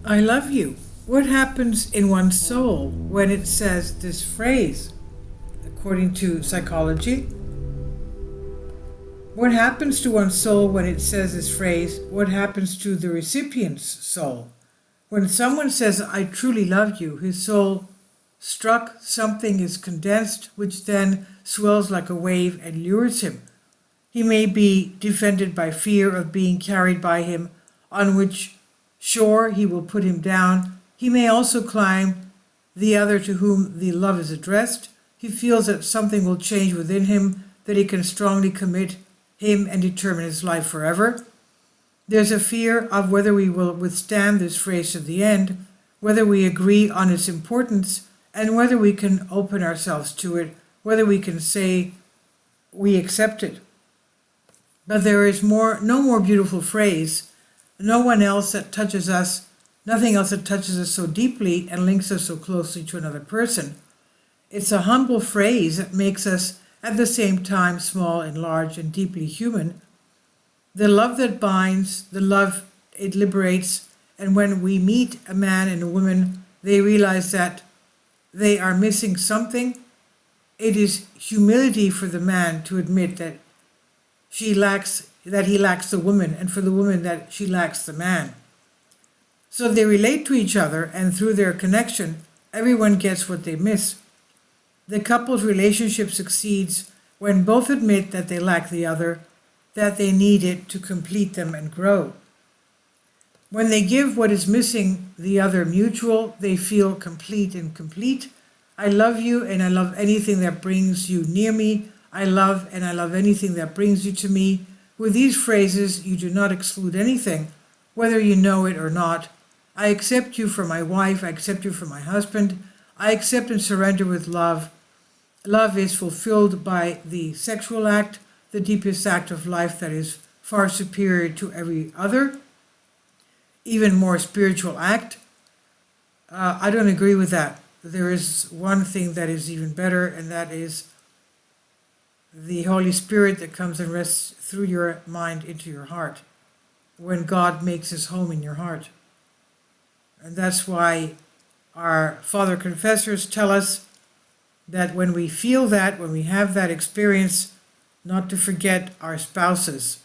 I love you. What happens in one's soul when it says this phrase? According to psychology, what happens to one's soul when it says this phrase? What happens to the recipient's soul? When someone says, I truly love you, his soul struck, something is condensed, which then swells like a wave and lures him. He may be defended by fear of being carried by him, on which shore he will put him down. He may also climb the other to whom the love is addressed. He feels that something will change within him, that he can strongly commit him and determine his life forever. There's a fear of whether we will withstand this phrase to the end, whether we agree on its importance, and whether we can open ourselves to it, whether we can say we accept it. But there is no more beautiful phrase, no one else that touches us, nothing else that touches us so deeply and links us so closely to another person. It's a humble phrase that makes us at the same time small and large and deeply human. The love that binds, the love it liberates, and when we meet a man and a woman, they realize that they are missing something. It is humility for the man to admit that he lacks the woman, and for the woman that she lacks the man. So they relate to each other, and through their connection, everyone gets what they miss. The couple's relationship succeeds when both admit that they lack the other, that they need it to complete them and grow. When they give what is missing the other mutual, they feel complete and complete. I love you and I love anything that brings you near me. I love and I love anything that brings you to me. With these phrases, you do not exclude anything, whether you know it or not. I accept you for my wife. I accept you for my husband. I accept and surrender with love. Love is fulfilled by the sexual act, the deepest act of life that is far superior to every other, even more spiritual act. I don't agree with that. There is one thing that is even better, and that is the Holy Spirit that comes and rests through your mind into your heart when God makes his home in your heart. And that's why our Father Confessors tell us that when we feel that, when we have that experience, not to forget our spouses,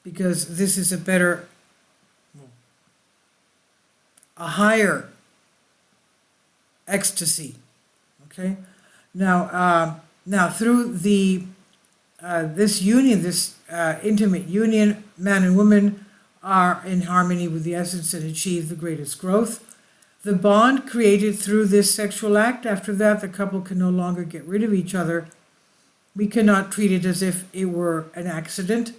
because this is a higher ecstasy. Okay, now through this union, this intimate union, man and woman are in harmony with the essence and achieve the greatest growth. The bond created through this sexual act, after that, the couple can no longer get rid of each other. We cannot treat it as if it were an accident.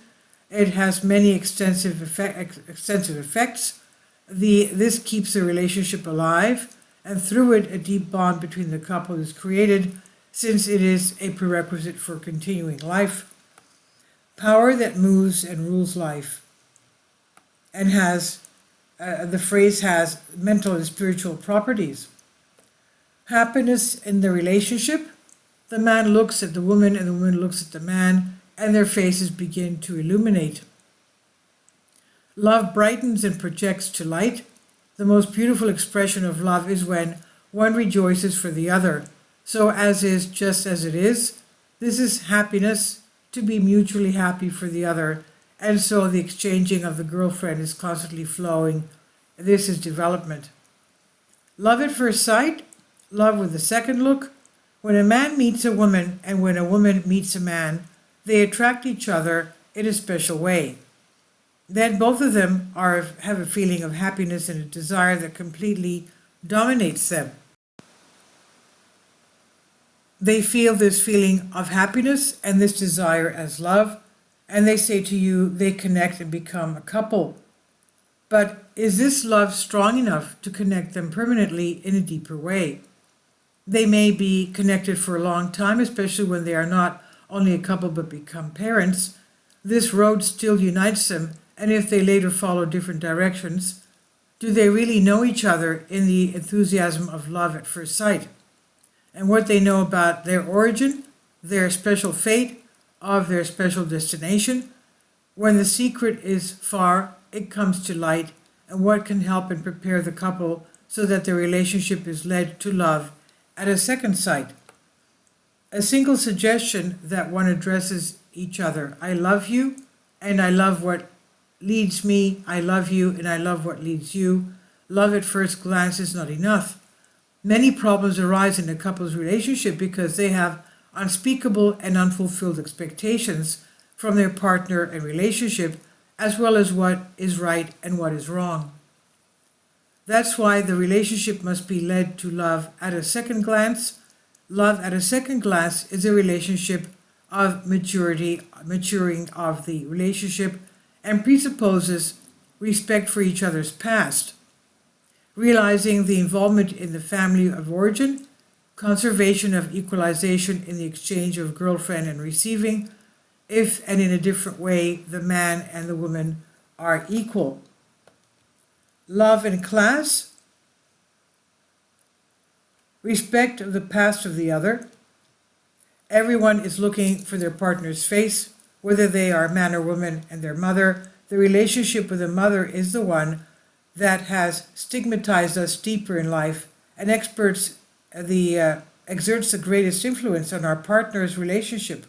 It has many extensive effects. This keeps the relationship alive, and through it, a deep bond between the couple is created, since it is a prerequisite for continuing life. Power that moves and rules life, and the phrase has mental and spiritual properties. Happiness in the relationship. The man looks at the woman and the woman looks at the man, and their faces begin to illuminate. Love brightens and projects to light. The most beautiful expression of love is when one rejoices for the other. So as is, just as it is. This is happiness, to be mutually happy for the other. And so the exchanging of the girlfriend is constantly flowing. This is development. Love at first sight, love with a second look. When a man meets a woman and when a woman meets a man, they attract each other in a special way. Then both of them have a feeling of happiness and a desire that completely dominates them. They feel this feeling of happiness and this desire as love, and they say to you, they connect and become a couple. But is this love strong enough to connect them permanently in a deeper way? They may be connected for a long time, especially when they are not only a couple but become parents. This road still unites them, and if they later follow different directions, do they really know each other in the enthusiasm of love at first sight? And what they know about their origin, their special fate, of their special destination. When the secret is far, it comes to light, and what can help and prepare the couple so that the relationship is led to love at a second sight. A single suggestion that one addresses each other. I love you, and I love what leads me. I love you, and I love what leads you. Love at first glance is not enough. Many problems arise in a couple's relationship because they have unspeakable and unfulfilled expectations from their partner and relationship, as well as what is right and what is wrong. That's why the relationship must be led to love at a second glance. Love at a second glance is a relationship of maturing of the relationship, and presupposes respect for each other's past, realizing the involvement in the family of origin, conservation of equalization in the exchange of girlfriend and receiving, if and in a different way the man and the woman are equal. Love and class, respect of the past of the other. Everyone is looking for their partner's face, whether they are man or woman, and their mother. The relationship with the mother is the one that has stigmatized us deeper in life, and exerts the greatest influence on our partner's relationship.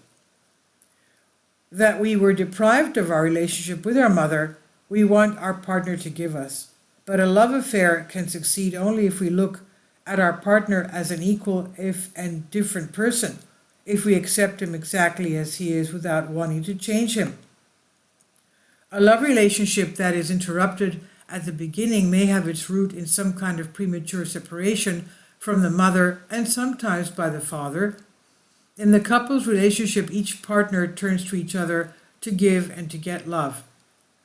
That we were deprived of our relationship with our mother, we want our partner to give us. But a love affair can succeed only if we look at our partner as an equal and different person, if we accept him exactly as he is without wanting to change him. A love relationship that is interrupted at the beginning may have its root in some kind of premature separation from the mother and sometimes by the father. In the couple's relationship, each partner turns to each other to give and to get love.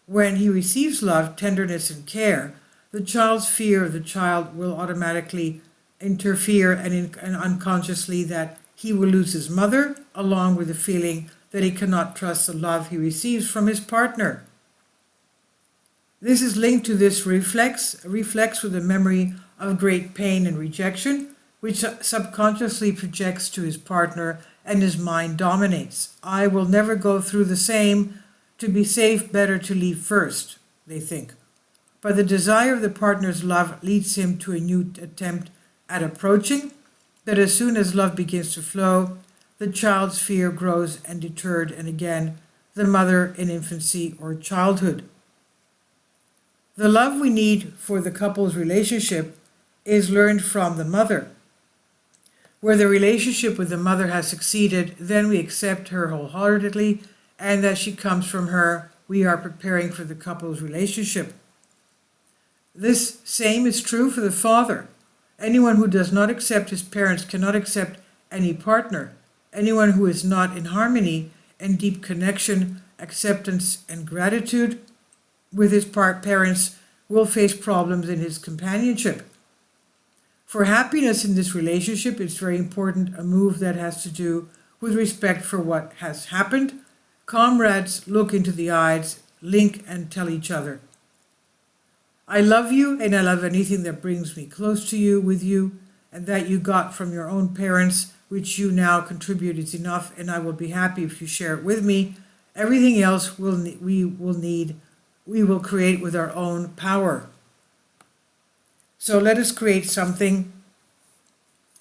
When he receives love, tenderness, and care, the child's fear of the child will automatically interfere and unconsciously that he will lose his mother, along with the feeling that he cannot trust the love he receives from his partner. This is linked to this reflex with a memory of great pain and rejection, which subconsciously projects to his partner, and his mind dominates. I will never go through the same. To be safe, better to leave first, they think. But the desire of the partner's love leads him to a new attempt at approaching, but as soon as love begins to flow, the child's fear grows and deterred, and again, the mother in infancy or childhood. The love we need for the couple's relationship is learned from the mother. Where the relationship with the mother has succeeded, then we accept her wholeheartedly, and as she comes from her, we are preparing for the couple's relationship. This same is true for the father. Anyone who does not accept his parents cannot accept any partner. Anyone who is not in harmony and deep connection, acceptance, and gratitude with his parents will face problems in his companionship. For happiness in this relationship, it's very important a move that has to do with respect for what has happened. Comrades look into the eyes, link, and tell each other, I love you, and I love anything that brings me close to you, with you, and that you got from your own parents, which you now contribute is enough, and I will be happy if you share it with me. Everything else we will create with our own power. So let us create something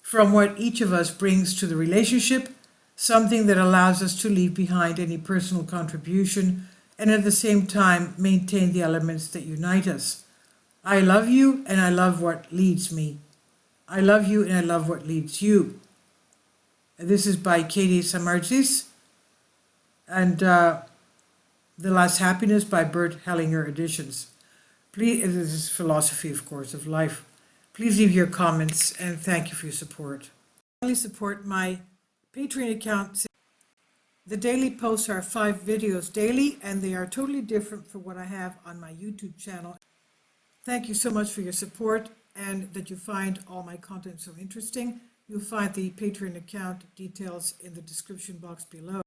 from what each of us brings to the relationship, something that allows us to leave behind any personal contribution and at the same time maintain the elements that unite us. I love you, and I love what leads me. I love you, and I love what leads you. This is by Katie Samardzis, and The Last Happiness by Bert Hellinger Editions. Please, this is philosophy, of course, of life. Please leave your comments, and thank you for your support. Finally, support my Patreon account. The daily posts are 5 videos daily, and they are totally different from what I have on my YouTube channel. Thank you so much for your support, and that you find all my content so interesting. You'll find the Patreon account details in the description box below.